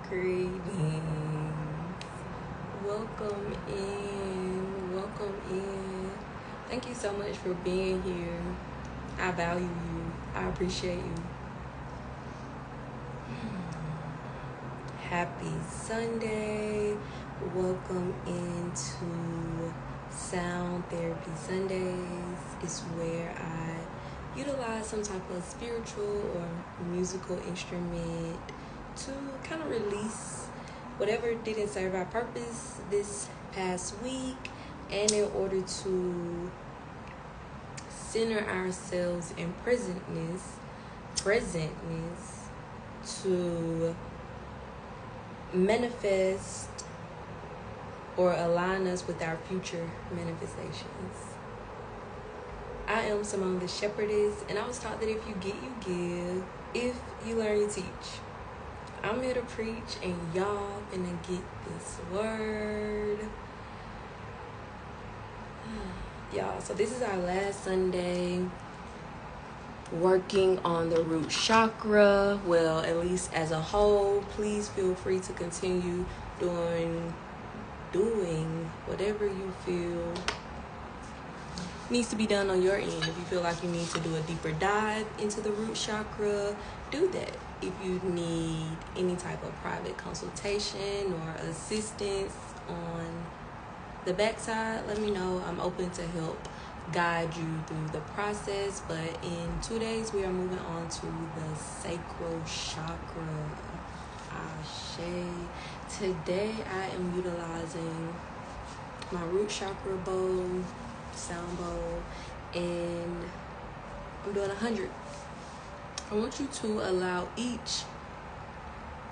Greetings. Welcome in. Welcome in. Thank you so much for being here. I value you. I appreciate you. Happy Sunday. Welcome into Sound Therapy Sundays. It's where I utilize some type of spiritual or musical instrument to kind of release whatever didn't serve our purpose this past week, and in order to center ourselves in presentness to manifest or align us with our future manifestations. I am Simone the Shepherdess, and I was taught that if you get, you give. If you learn, you teach. I'm here to preach, and y'all finna get this word. Y'all, so this is our last Sunday working on the root chakra. Well, at least as a whole. Please feel free to continue doing whatever you feel needs to be done on your end. If you feel like you need to do a deeper dive into the root chakra, do that. If you need any type of private consultation or assistance on the backside, let me know. I'm open to help guide you through the process. But in 2 days, we are moving on to the sacral chakra. Ashe. Today, I am utilizing my root chakra bowl, sound bowl, and I'm doing 100. I want you to allow each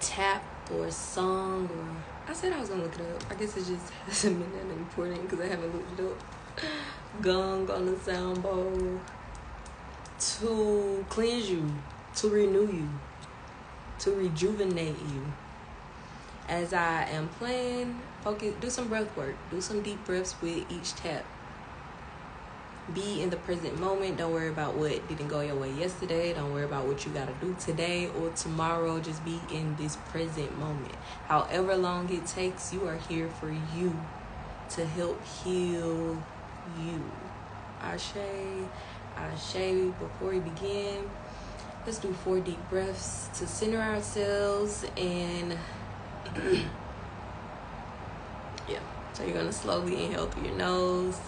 tap or song, or I said I was gonna look it up. I guess it just hasn't been that important because I haven't looked it up. Gong on the sound bowl to cleanse you, to renew you, to rejuvenate you. As I am playing, focus, do some breath work, do some deep breaths with each tap. Be in the present moment. Don't worry about what didn't go your way yesterday. Don't worry about what you got to do today or tomorrow. Just be in this present moment. However long it takes, you are here for you, to help heal you. Ashe, Ashe. Before we begin, let's do 4 deep breaths to center ourselves. And yeah, so you're going to slowly inhale through your nose.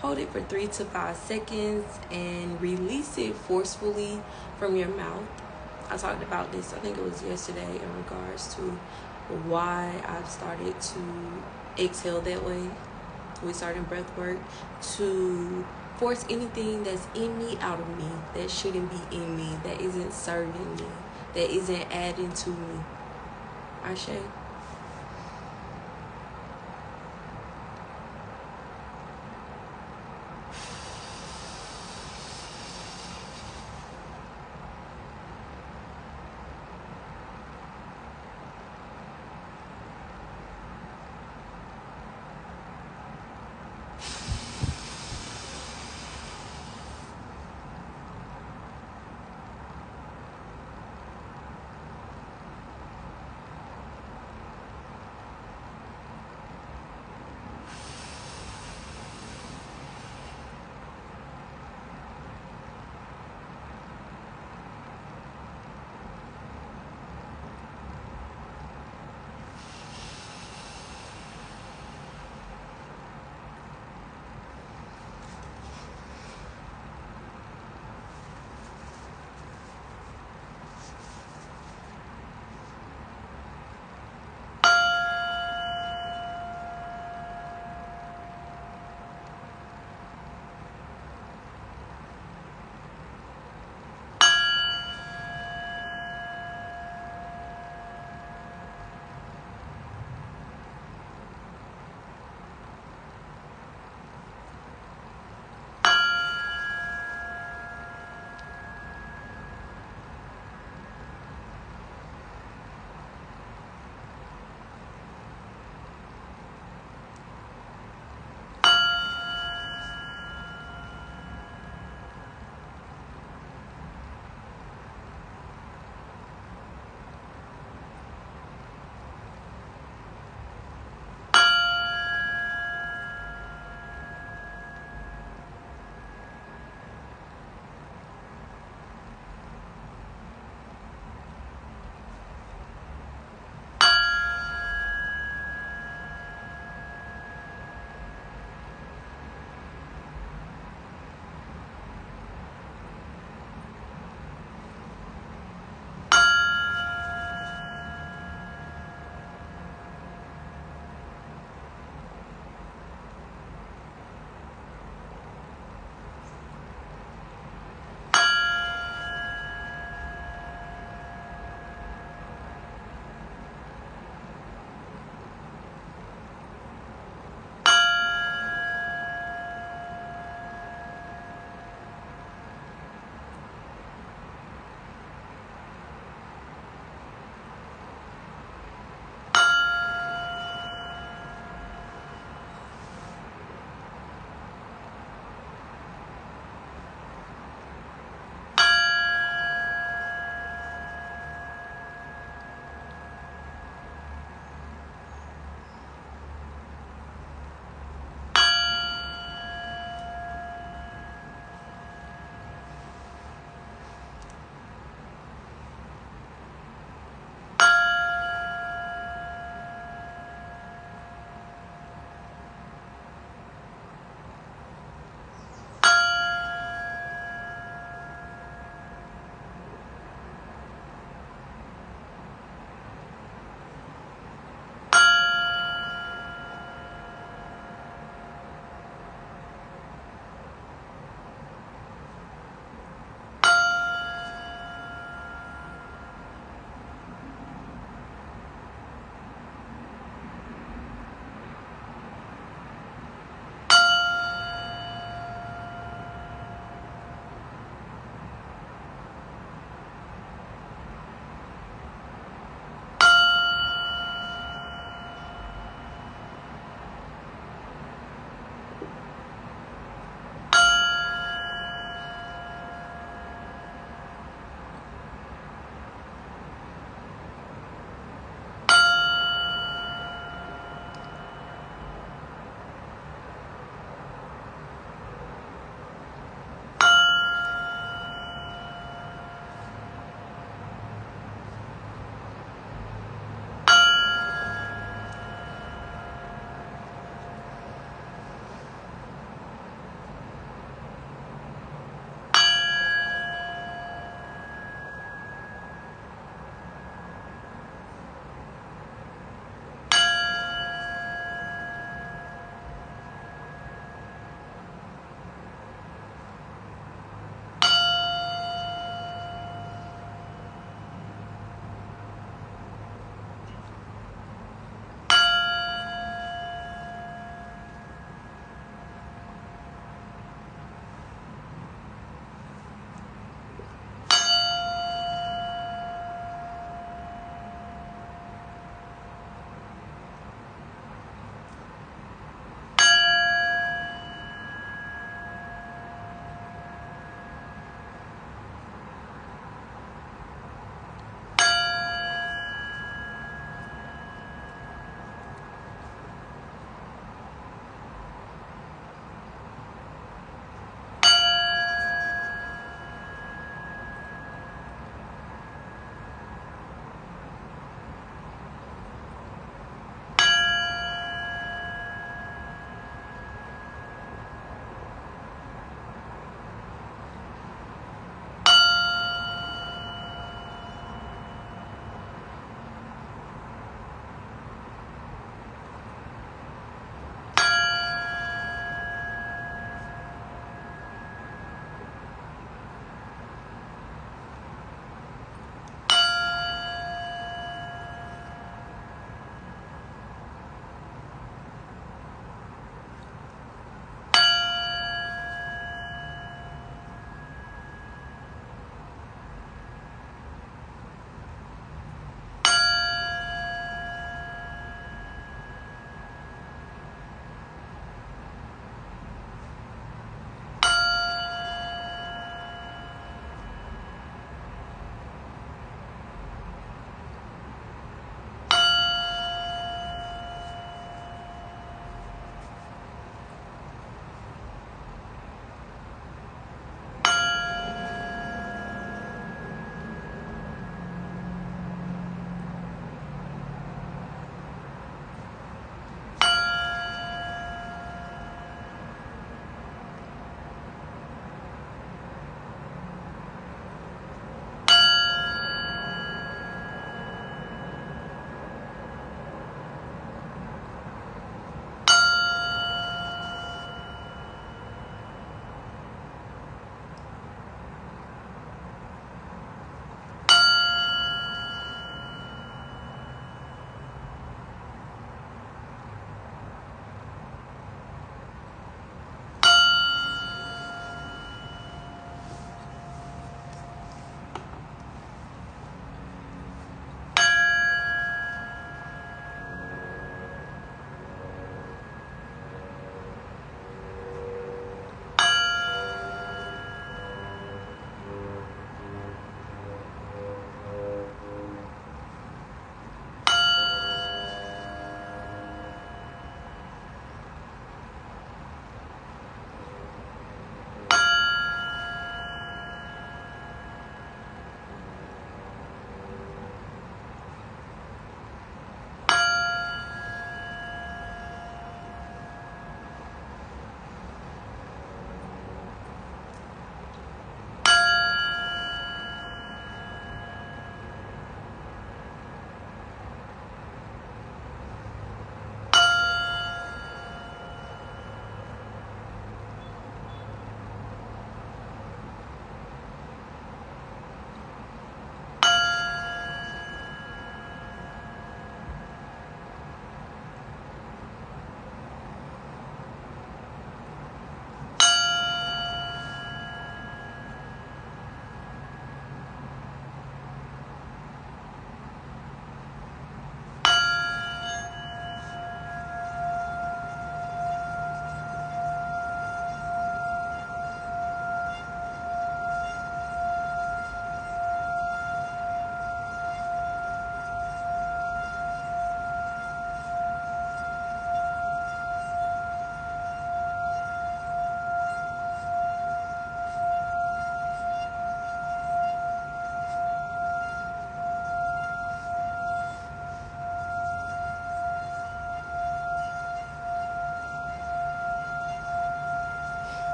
Hold it for 3 to 5 seconds and release it forcefully from your mouth. I talked about this, I think it was yesterday, in regards to why I've started to exhale that way with certain breath work, to force anything that's in me out of me, that shouldn't be in me, that isn't serving me, that isn't adding to me. Ashe.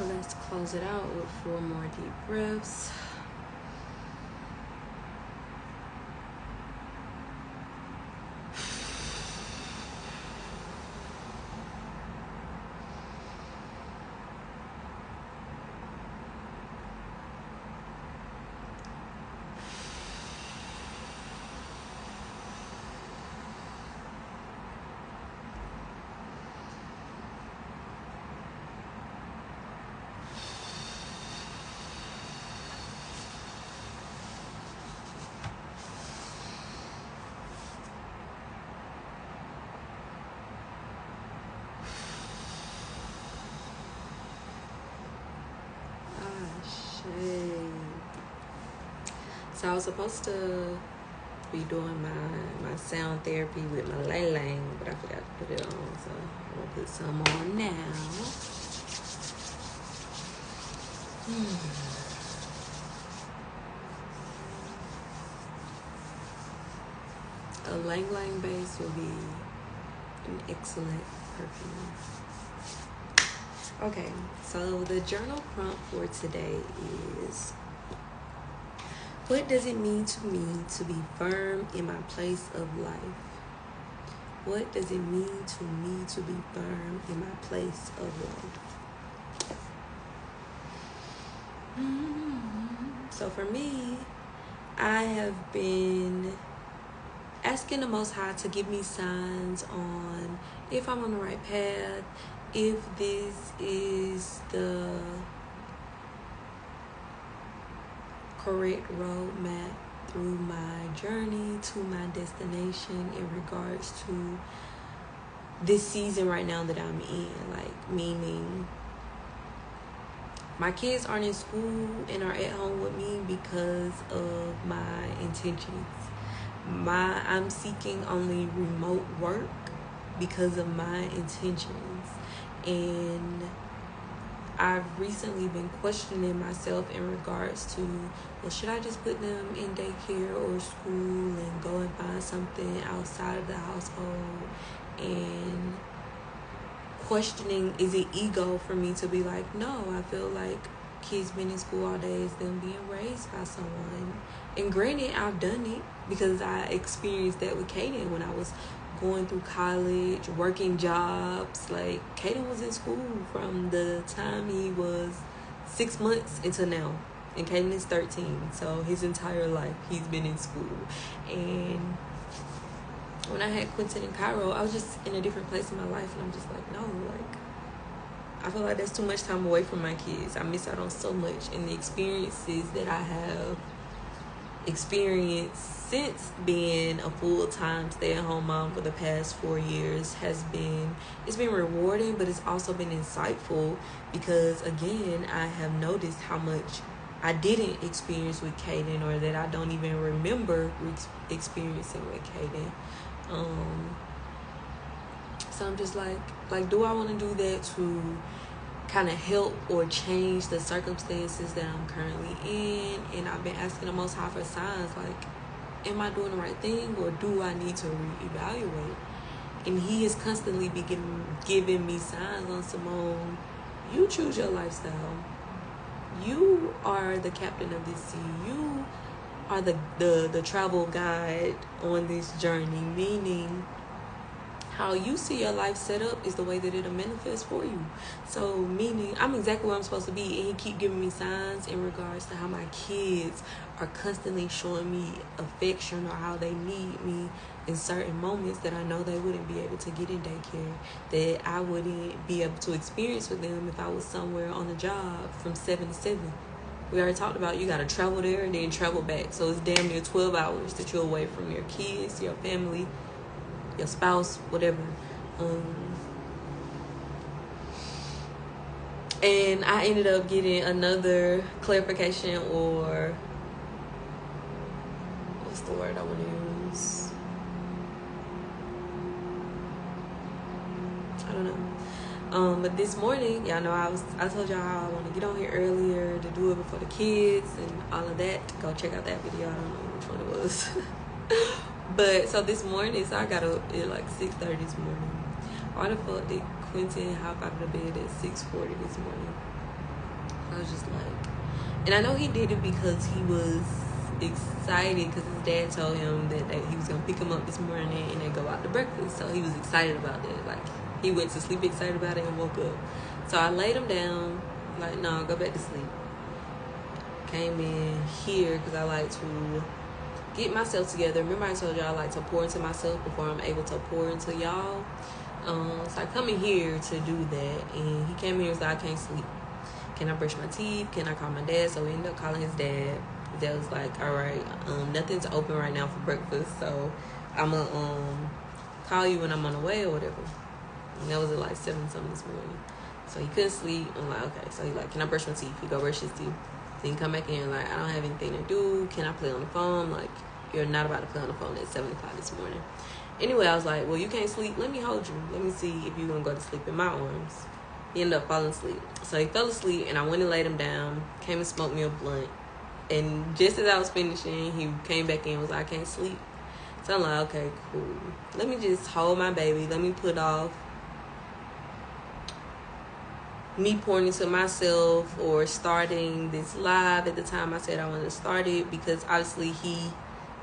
So let's close it out with 4 more deep breaths. So I was supposed to be doing my sound therapy with my Lay Lang, but I forgot to put it on, so I'm gonna put some on now. A Lang Lang base will be an excellent perfume. Okay, so the journal prompt for today is: what does it mean to me to be firm in my place of life? What does it mean to me to be firm in my place of life? So for me, I have been asking the Most High to give me signs on if I'm on the right path, if this is the correct roadmap through my journey to my destination in regards to this season right now that I'm in. Like, meaning my kids aren't in school and are at home with me because of my intentions. I'm seeking only remote work because of my intentions. And I've recently been questioning myself in regards to, well, should I just put them in daycare or school and go and find something outside of the household? And questioning, is it ego for me to be like, no, I feel like kids being in school all day is them being raised by someone. And granted, I've done it because I experienced that with Kaden when I was going through college, working jobs. Like, Kaden was in school from the time he was 6 months until now. And Kaden is 13. So his entire life, he's been in school. And when I had Quentin and Cairo, I was just in a different place in my life. And I'm just like, no, like, I feel like that's too much time away from my kids. I miss out on so much. And the experiences that I have experienced since being a full-time stay-at-home mom for the past 4 years it's been rewarding, but it's also been insightful because, again, I have noticed how much I didn't experience with Kaden, or that I don't even remember experiencing with Kaden. So I'm just like, do I want to do that to kind of help or change the circumstances that I'm currently in? And I've been asking the Most High for signs, like, am I doing the right thing, or do I need to reevaluate? And he is constantly giving me signs on, Simone, you choose your lifestyle. You are the captain of this sea. You are the travel guide on this journey, meaning how you see your life set up is the way that it'll manifest for you. So, meaning, I'm exactly where I'm supposed to be. And he keep giving me signs in regards to how my kids are constantly showing me affection, or how they need me in certain moments that I know they wouldn't be able to get in daycare, that I wouldn't be able to experience with them if I was somewhere on a job from 7 to 7. We already talked about you got to travel there and then travel back. So it's damn near 12 hours that you're away from your kids, your family, your spouse, whatever. And I ended up getting another clarification, or what's the word I want to use? I don't know. But this morning, y'all know I told y'all how I want to get on here earlier to do it before the kids and all of that. Go check out that video. I don't know which one it was. But so this morning, so I got up at like 6:30 this morning. Why the fuck did Quentin hop out of the bed at 6:40 this morning? I was just like, and I know he did it because he was excited because his dad told him that he was going to pick him up this morning and they go out to breakfast. So he was excited about that. Like, he went to sleep excited about it and woke up. So I laid him down, like, no, go back to sleep. Came in here because I like to get myself together. Remember I told y'all I like to pour into myself before I'm able to pour into y'all. So I come in here to do that, and he came in and was like, I can't sleep. Can I brush my teeth? Can I call my dad? So we ended up calling his dad. His dad was like, all right, nothing's open right now for breakfast, so I'm going to call you when I'm on the way or whatever. And that was at like 7-something this morning. So he couldn't sleep. I'm like, okay. So he like, can I brush my teeth? He go brush his teeth. Then he come back in like, I don't have anything to do. Can I play on the phone? Like, you're not about to play on the phone at 7 o'clock this morning. Anyway, I was like, well, you can't sleep. Let me hold you. Let me see if you're going to go to sleep in my arms. He ended up falling asleep. So he fell asleep, and I went and laid him down, came and smoked me a blunt. And just as I was finishing, he came back in and was like, I can't sleep. So I'm like, okay, cool. Let me just hold my baby. Let me put off me pouring into myself or starting this live at the time I said I wanted to start it, because obviously he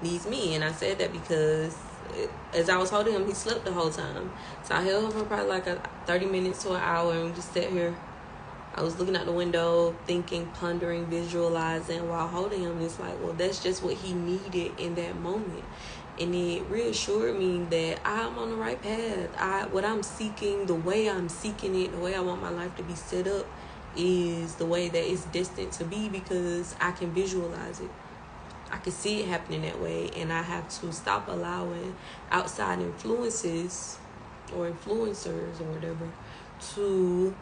needs me. And I said that because as I was holding him, he slept the whole time. So I held him for probably like 30 minutes to an hour and just sat here. I was looking out the window, thinking, pondering, visualizing while holding him. And it's like, well, that's just what he needed in that moment. And it reassured me that I'm on the right path. What I'm seeking, the way I'm seeking it, the way I want my life to be set up is the way that it's destined to be, because I can visualize it. I can see it happening that way, and I have to stop allowing outside influences or influencers or whatever to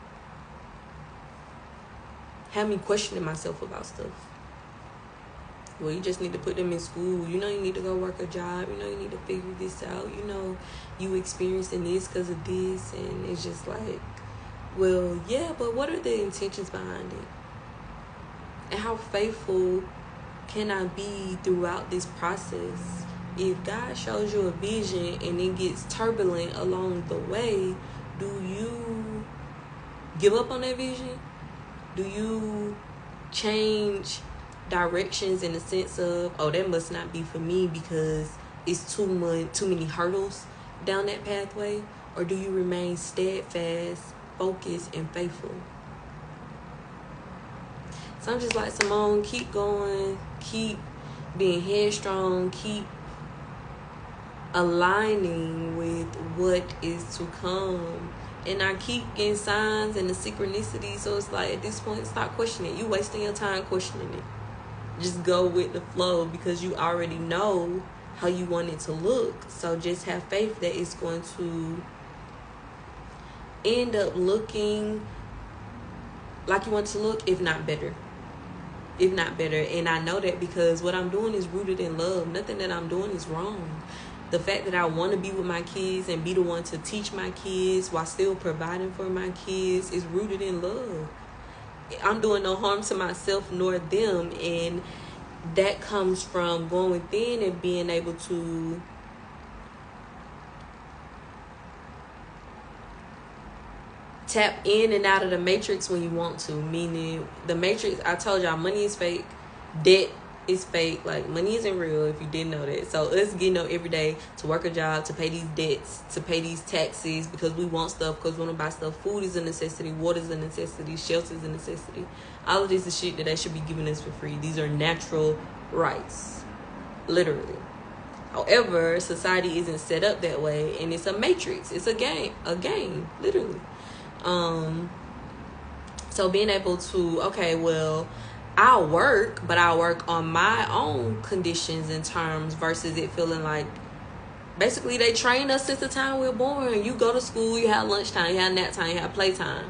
have me questioning myself about stuff. Well, you just need to put them in school. You know you need to go work a job. You know you need to figure this out. You know you experiencing this because of this. And it's just like, well, yeah, but what are the intentions behind it? And how faithful can I be throughout this process? If God shows you a vision and it gets turbulent along the way, do you give up on that vision? Do you change directions in the sense of, oh, that must not be for me because it's too many hurdles down that pathway? Or do you remain steadfast, focused, and faithful? So I'm just like, Simone, keep going, keep being headstrong, keep aligning with what is to come. And I keep getting signs and the synchronicity. So it's like, at this point, stop questioning it. You wasting your time questioning it. Just go with the flow, because you already know how you want it to look. So just have faith that it's going to end up looking like you want it to look, if not better. If not better. And I know that because what I'm doing is rooted in love. Nothing that I'm doing is wrong. The fact that I want to be with my kids and be the one to teach my kids while still providing for my kids is rooted in love. I'm doing no harm to myself nor them, and that comes from going within and being able to tap in and out of the matrix when you want to. Meaning the matrix, I told y'all, money is fake, debt is fake. Like, money isn't real if you didn't know that. So us getting up every day to work a job, to pay these debts, to pay these taxes because we want stuff, because we want to buy stuff. Food is a necessity, water is a necessity, shelter is a necessity. All of this is shit that they should be giving us for free. These are natural rights, literally. However, society isn't set up that way, and it's a matrix. It's a game, literally. So being able to, okay, well, I'll work, but I'll work on my own conditions and terms, versus it feeling like basically they train us since the time we're born. You go to school, you have lunchtime, you have nap time, you have playtime.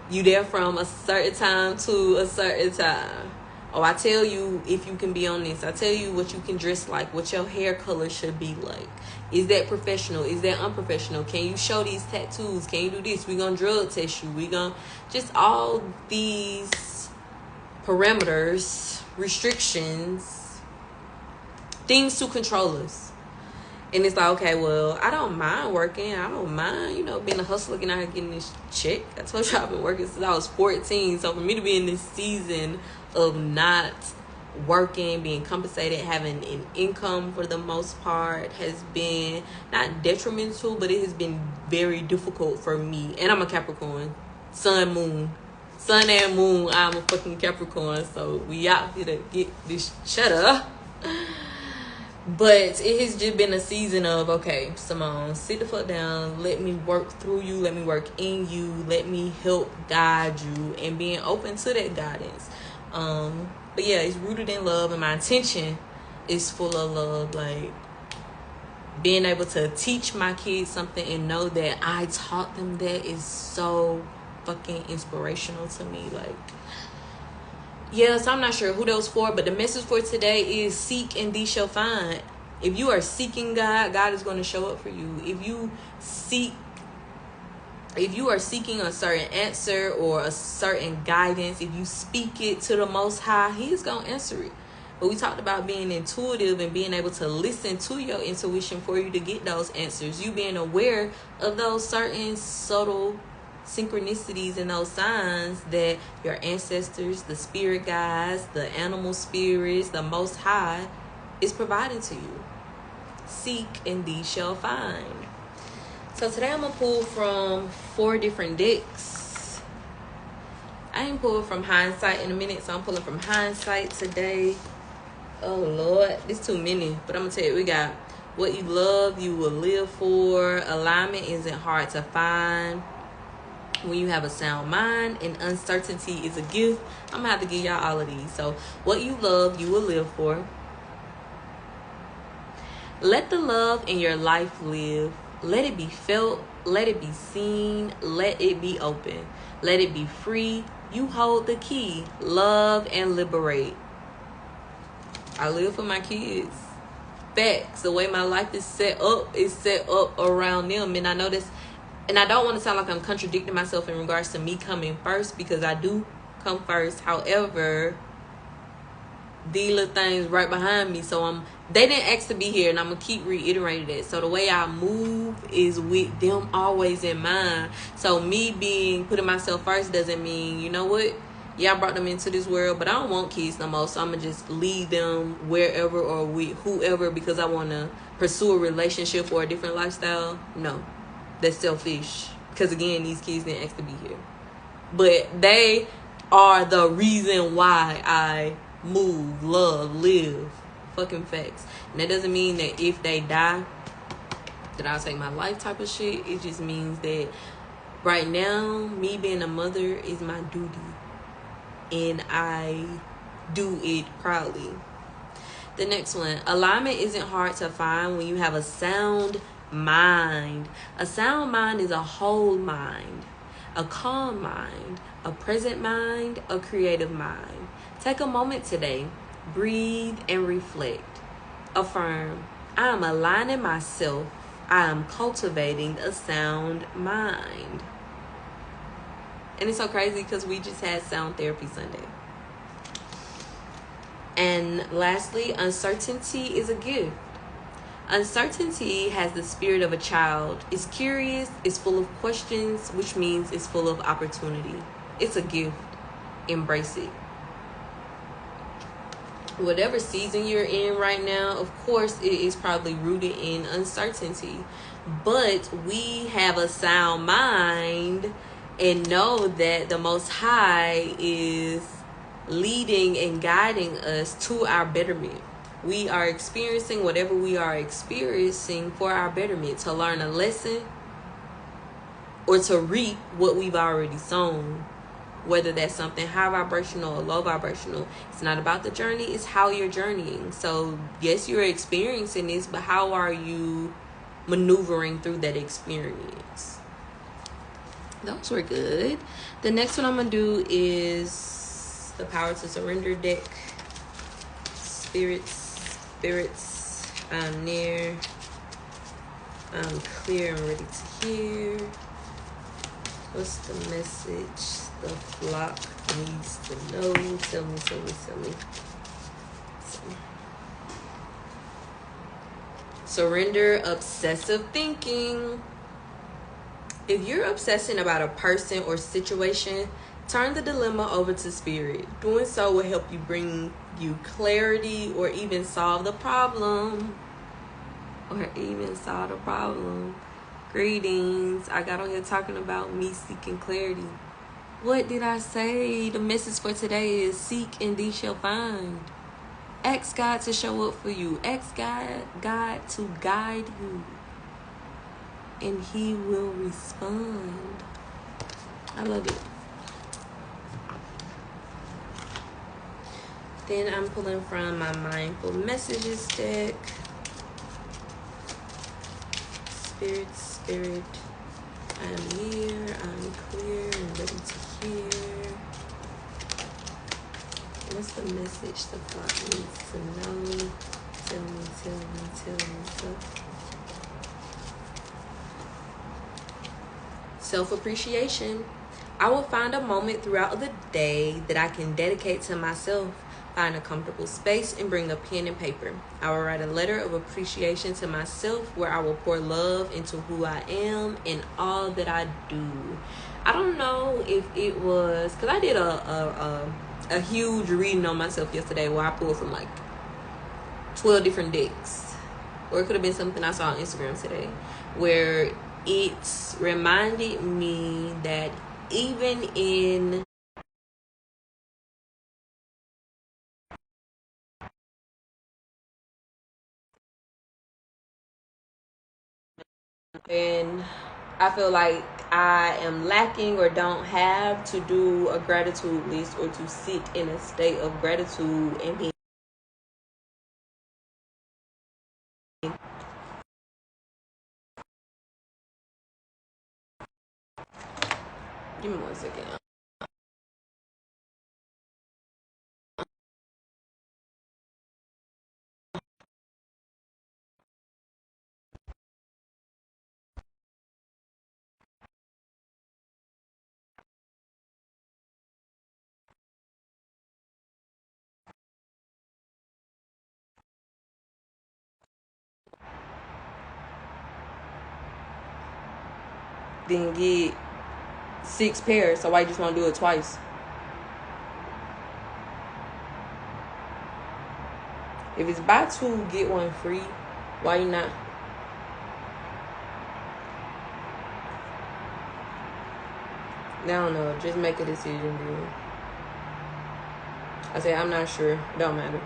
You there from a certain time to a certain time. Oh, I tell you if you can be on this. I tell you what you can dress like, what your hair color should be like. Is that professional? Is that unprofessional? Can you show these tattoos? Can you do this? We're going to drug test you. We're going to just all these parameters, restrictions, things to control us. And it's like, okay, well, I don't mind working. I don't mind, being a hustler, getting out here getting this check. I told you I've been working since I was 14. So for me to be in this season of not working, being compensated, having an income for the most part has been not detrimental, but it has been very difficult for me. And I'm a Capricorn. Sun and moon. I'm a fucking Capricorn. So we out here to get this cheddar. But it has just been a season of, okay, Simone, sit the fuck down. Let me work through you. Let me work in you. Let me help guide you. And being open to that guidance. But yeah, it's rooted in love. And my intention is full of love. Like, being able to teach my kids something and know that I taught them that is so fucking inspirational to me. Like, yeah, so I'm not sure who those for, but the message for today is seek and thee shall find. If you are seeking God, God is going to show up for you. If you are seeking a certain answer or a certain guidance, if you speak it to the Most High, He is going to answer it. But we talked about being intuitive and being able to listen to your intuition for you to get those answers. You being aware of those certain subtle synchronicities and those signs that your ancestors, the spirit guides, the animal spirits, the Most High is providing to you. Seek and thee shall find. So today I'm going to pull from 4 different decks. I ain't pulling from hindsight in a minute, so I'm pulling from hindsight today. Oh Lord, it's too many, but I'm going to tell you, we got what you love, you will live for. Alignment isn't hard to find. When you have a sound mind, and uncertainty is a gift. I'm gonna have to give y'all all of these. So what you love, you will live for. Let the love in your life live. Let it be felt. Let it be seen. Let it be open. Let it be free. You hold the key. Love and liberate. I live for my kids. Facts. The way my life is set up around them. And I know this. And I don't want to sound like I'm contradicting myself in regards to me coming first, because I do come first. However, these little things right behind me. So they didn't ask to be here, and I'm going to keep reiterating that. So the way I move is with them always in mind. So me putting myself first doesn't mean, you know what? Yeah, I brought them into this world, but I don't want kids no more. So I'm going to just leave them wherever or with whoever because I want to pursue a relationship or a different lifestyle. No. That's selfish, because again, these kids didn't ask to be here, but they are the reason why I move, love, live. Fucking facts. And that doesn't mean that if they die that I'll take my life type of shit. It just means that right now, me being a mother is my duty, and I do it proudly. The next one, alignment isn't hard to find when you have a sound mind. A sound mind is a whole mind, a calm mind, a present mind, a creative mind. Take a moment today, breathe and reflect. Affirm, I am aligning myself. I am cultivating a sound mind. And it's so crazy because we just had sound therapy Sunday. And lastly, uncertainty is a gift. Uncertainty has the spirit of a child. It's curious, it's full of questions, which means it's full of opportunity. It's a gift. Embrace it. Whatever season you're in right now, of course, it is probably rooted in uncertainty. But we have a sound mind and know that the Most High is leading and guiding us to our betterment. We are experiencing whatever we are experiencing for our betterment, to learn a lesson or to reap what we've already sown. Whether that's something high vibrational or low vibrational, it's not about the journey, it's how you're journeying. So yes, you're experiencing this, but how are you maneuvering through that experience? Those were good. The next one I'm going to do is the Power to Surrender deck. Spirits, I'm near, I'm clear, I'm ready to hear. What's the message the flock needs to know? Tell me. Surrender obsessive thinking. If you're obsessing about a person or situation, turn the dilemma over to spirit. Doing so will help you bring you clarity or even solve the problem. Greetings. I got on here talking about me seeking clarity. What did I say? The message for today is seek and thee shall find. Ask God to show up for you. Ask God to guide you. And he will respond. I love it. Then I'm pulling from my Mindful Messages deck. Spirit, I'm here, I'm clear, and ready to hear. What's the message the God needs to know? Tell me. Self-appreciation. I will find a moment throughout the day that I can dedicate to myself. Find a comfortable space and bring a pen and paper. I will write a letter of appreciation to myself where I will pour love into who I am and all that I do. I don't know if it was because I did a huge reading on myself yesterday where I pulled from like 12 different decks, or it could have been something I saw on Instagram today where it reminded me that even in and I feel like I am lacking or don't have to do a gratitude list or to sit in a state of gratitude and be. Give me 1 second. Then get 6 pairs, so why you just want to do it twice? If it's buy 2, get 1 free, why you not? I don't know. Just make a decision, dude. I say I'm not sure. Don't matter.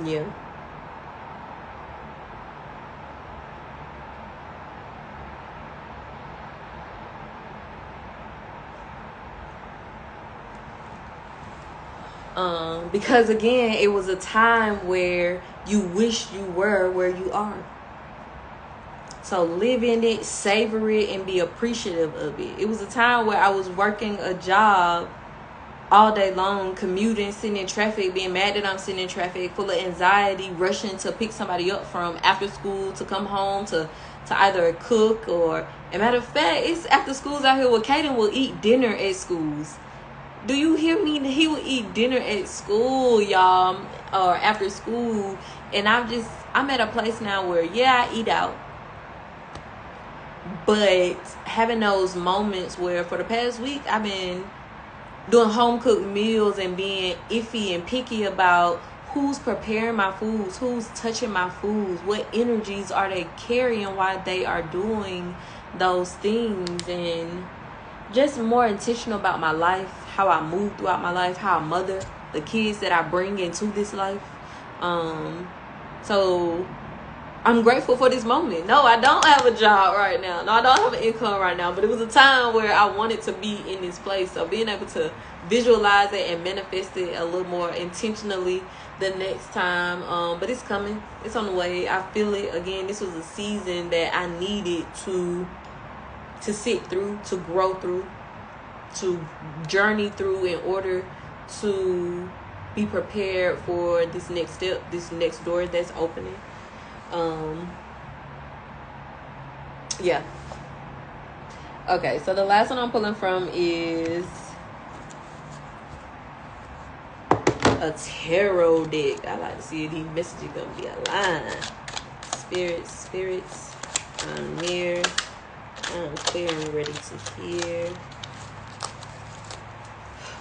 Yeah. Because again, it was a time where you wish you were where you are. So live in it, savor it, and be appreciative of it. It was a time where I was working a job all day long, commuting, sitting in traffic, being mad that I'm sitting in traffic, full of anxiety, rushing to pick somebody up from after school to come home to either cook or, as a matter of fact, it's after schools out here where Kaden will eat dinner at schools. Do you hear me? He will eat dinner at school, y'all, or after school. And I'm at a place now where, yeah, I eat out. But having those moments where for the past week, I've been doing home cooked meals and being iffy and picky about who's preparing my foods, who's touching my foods, what energies are they carrying while they are doing those things, and just more intentional about my life, how I move throughout my life, how I mother the kids that I bring into this life. So I'm grateful for this moment. No, I don't have a job right now. No, I don't have an income right now. But it was a time where I wanted to be in this place. So being able to visualize it and manifest it a little more intentionally the next time. But it's coming. It's on the way. I feel it. Again, this was a season that I needed to sit through, to grow through, to journey through in order to be prepared for this next step, this next door that's opening. Yeah. Okay, so the last one I'm pulling from is a tarot deck. I like to see if these messages gonna be aligned. Spirits, I'm near. I'm clear and ready to hear.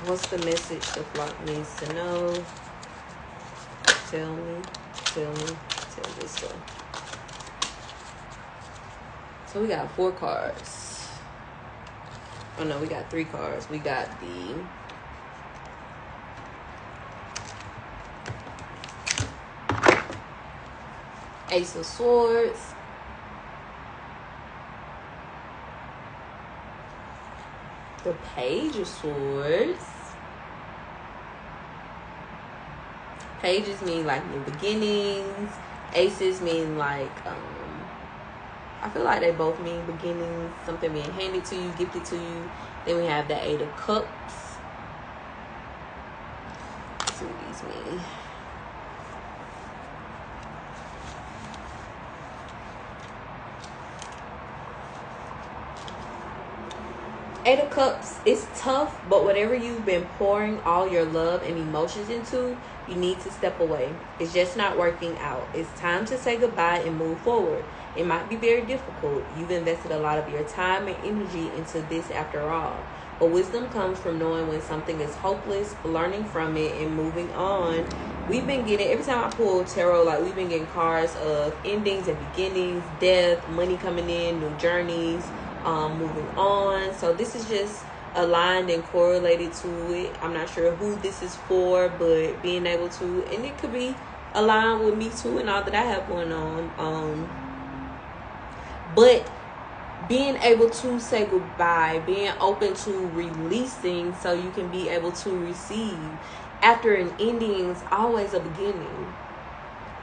What's the message the flock needs to know? Tell me so. So we got 4 cards. Oh no, we got 3 cards. We got the Ace of Swords, the Page of Swords. Pages mean like new beginnings. Aces mean like, I feel like they both mean beginnings, something being handed to you, gifted to you. Then we have the 8 of Cups. Let's see what these mean. Eight of Cups, it's tough, but whatever you've been pouring all your love and emotions into, you need to step away. It's just not working out. It's time to say goodbye and move forward. It might be very difficult. You've invested a lot of your time and energy into this after all. But wisdom comes from knowing when something is hopeless, learning from it, and moving on. We've been getting, every time I pull tarot, like we've been getting cards of endings and beginnings, death, money coming in, new journeys, moving on. So this is just aligned and correlated to it. I'm not sure who this is for, but being able to, and it could be aligned with me too and all that I have going on. But being able to say goodbye, being open to releasing so you can be able to receive. After an ending is always a beginning.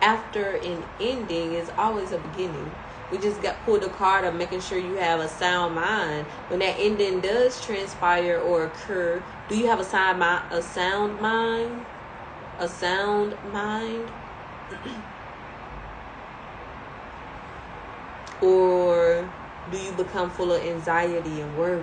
After an ending is always a beginning. We just got pulled a card of making sure you have a sound mind. When that ending does transpire or occur, do you have a sound mind? A sound mind? A sound mind? Or do you become full of anxiety and worry?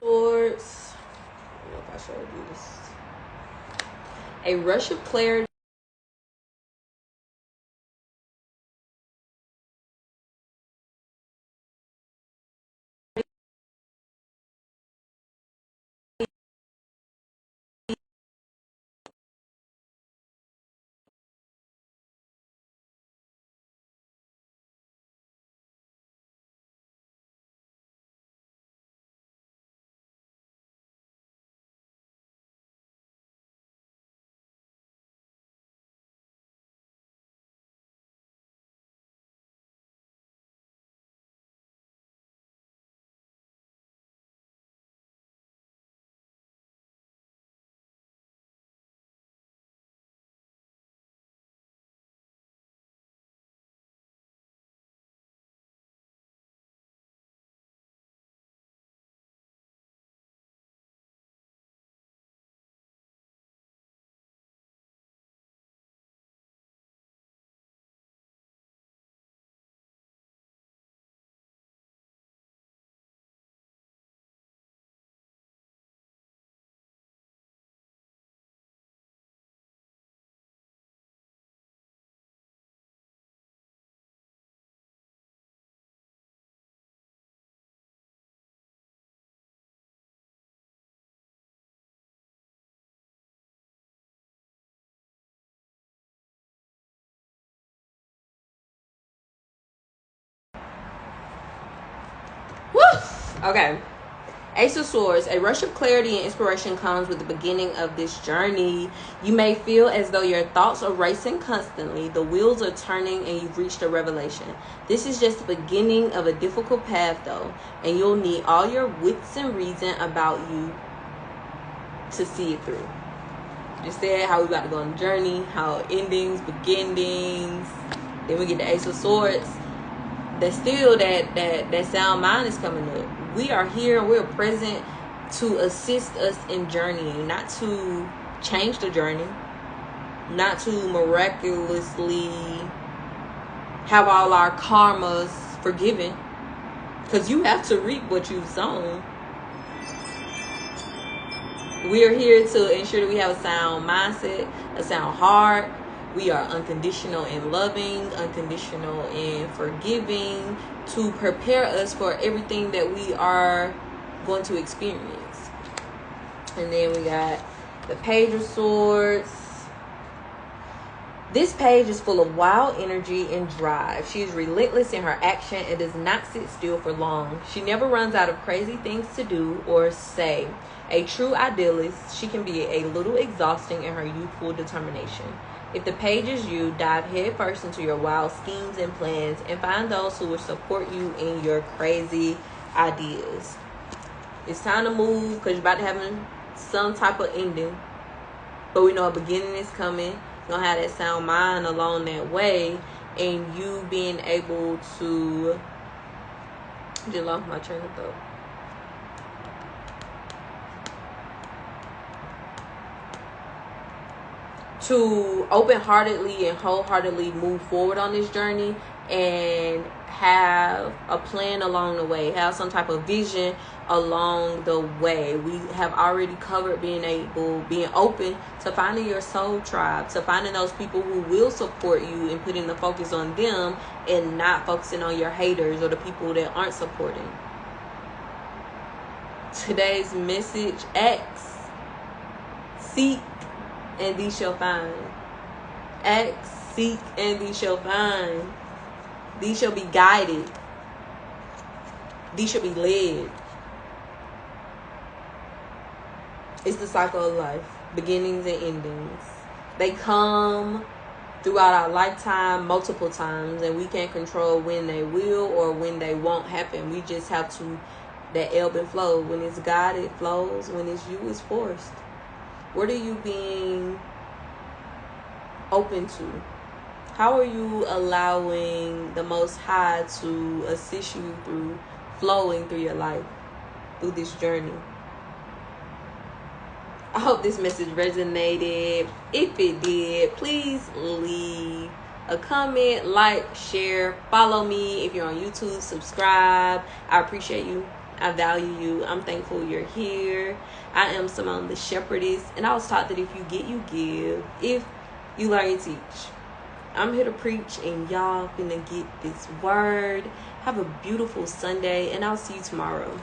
Swords. I don't know if I showed you this. A rush of clarity. Woo! Okay. Ace of Swords, a rush of clarity and inspiration comes with the beginning of this journey. You may feel as though your thoughts are racing constantly. The wheels are turning and you've reached a revelation. This is just the beginning of a difficult path though, and you'll need all your wits and reason about you to see it through. Just said how we about to go on the journey, how endings, beginnings. Then we get the Ace of Swords. That's still that sound mind is coming up. We are here and we're present to assist us in journeying, not to change the journey, not to miraculously have all our karmas forgiven, because you have to reap what you've sown. We are here to ensure that we have a sound mindset, a sound heart. We are unconditional and loving, unconditional and forgiving, to prepare us for everything that we are going to experience. And then we got the Page of Swords. This page is full of wild energy and drive. She is relentless in her action and does not sit still for long. She never runs out of crazy things to do or say. A true idealist, she can be a little exhausting in her youthful determination. If the page is you, dive headfirst into your wild schemes and plans and find those who will support you in your crazy ideas. It's time to move because you're about to have some type of ending. But we know a beginning is coming. You're going to have that sound mind along that way. And you being able to... Just lost my train of thought. To open-heartedly and wholeheartedly move forward on this journey and have a plan along the way, have some type of vision along the way. We have already covered being open to finding your soul tribe, to finding those people who will support you and putting the focus on them and not focusing on your haters or the people that aren't supporting. Today's message: ask, seek, and thee shall find. Ask, seek, and thee shall find. Thee shall be guided. Thee shall be led. It's the cycle of life. Beginnings and endings. They come throughout our lifetime multiple times, and we can't control when they will or when they won't happen. We just have to, that ebb and flow. When it's God, it flows. When it's you, it's forced. What are you being open to? How are you allowing the Most High to assist you through flowing through your life, through this journey? I hope this message resonated. If it did, please leave a comment, like, share, follow me. If you're on YouTube, subscribe. I appreciate you. I value you. I'm thankful you're here. I am Simone the Shepherdess, and I was taught that if you get, you give. If you learn, you teach. I'm here to preach, and y'all finna get this word. Have a beautiful Sunday, and I'll see you tomorrow.